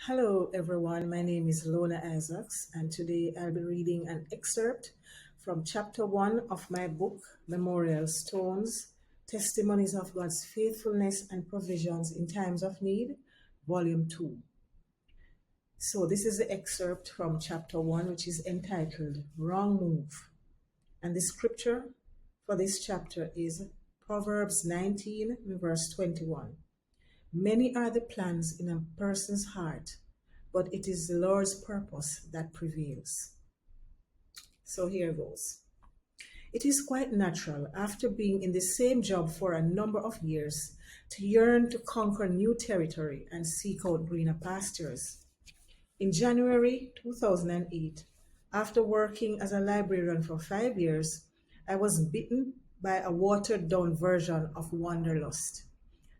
Hello, everyone. My name is Lona Isaacs, and today I'll be reading an excerpt from chapter 1 of my book, Memorial Stones Testimonies of God's Faithfulness and Provisions in Times of Need, Volume 2. So, this is the excerpt from chapter 1, which is entitled Wrong Move. And the scripture for this chapter is Proverbs 19, verse 21. Many are the plans in a person's heart, but it is the Lord's purpose that prevails. So here goes. It is quite natural, after being in the same job for a number of years, to yearn to conquer new territory and seek out greener pastures. In January 2008, after working as a librarian for 5 years, I was bitten by a watered-down version of wanderlust.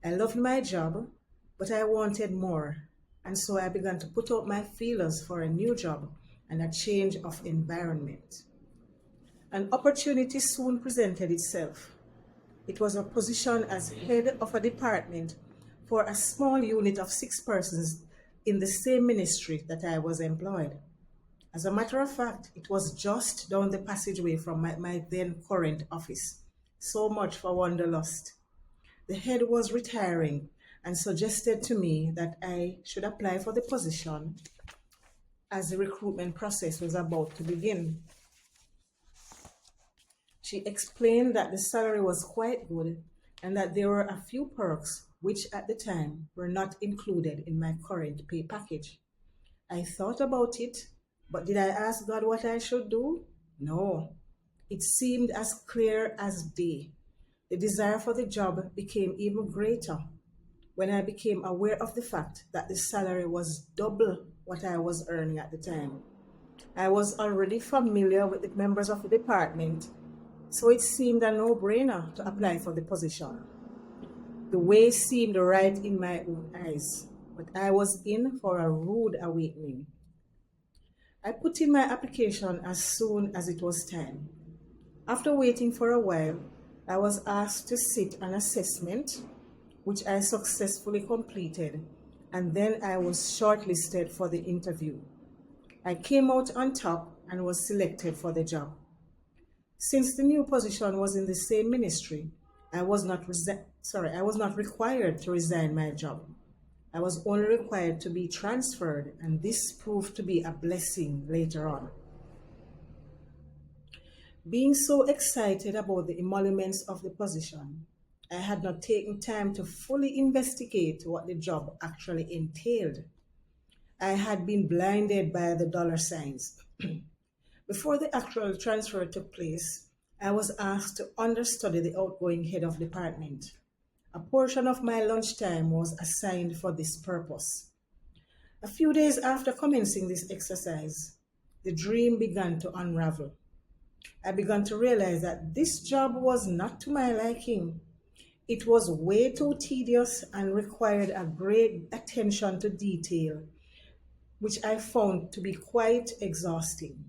I loved my job, but I wanted more, and so I began to put out my feelers for a new job and a change of environment. An opportunity soon presented itself. It was a position as head of a department for a small unit of 6 persons in the same ministry that I was employed. As a matter of fact, it was just down the passageway from my then current office. So much for wanderlust. The head was retiring and suggested to me that I should apply for the position as the recruitment process was about to begin. She explained that the salary was quite good and that there were a few perks which at the time were not included in my current pay package. I thought about it, but did I ask God what I should do? No. It seemed as clear as day. The desire for the job became even greater when I became aware of the fact that the salary was double what I was earning at the time. I was already familiar with the members of the department, so it seemed a no-brainer to apply for the position. The way seemed right in my own eyes, but I was in for a rude awakening. I put in my application as soon as it was time. After waiting for a while, I was asked to sit an assessment, which I successfully completed, and then I was shortlisted for the interview. I came out on top and was selected for the job. Since the new position was in the same ministry, I was not required to resign my job. I was only required to be transferred, and this proved to be a blessing later on. Being so excited about the emoluments of the position, I had not taken time to fully investigate what the job actually entailed. I had been blinded by the dollar signs. Before the actual transfer took place, I was asked to understudy the outgoing head of department. A portion of my lunchtime was assigned for this purpose. A few days after commencing this exercise, the dream began to unravel. I began to realize that this job was not to my liking. It was way too tedious and required a great attention to detail, which I found to be quite exhausting.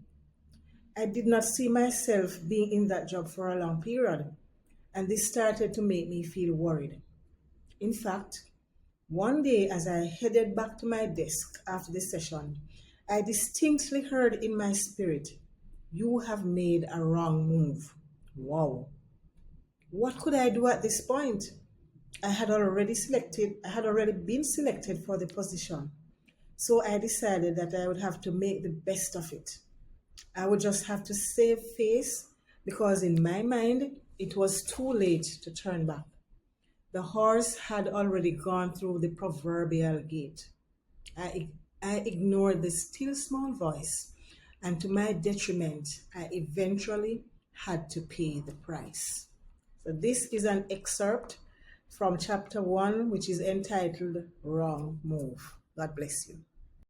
I did not see myself being in that job for a long period, and this started to make me feel worried. In fact, one day as I headed back to my desk after the session, I distinctly heard in my spirit, "You have made a wrong move." Wow. What could I do at this point? I had already been selected for the position. So I decided that I would have to make the best of it. I would just have to save face because in my mind, it was too late to turn back. The horse had already gone through the proverbial gate. I ignored the still small voice, and to my detriment, I eventually had to pay the price. So this is an excerpt from chapter 1, which is entitled Wrong Move. God bless you.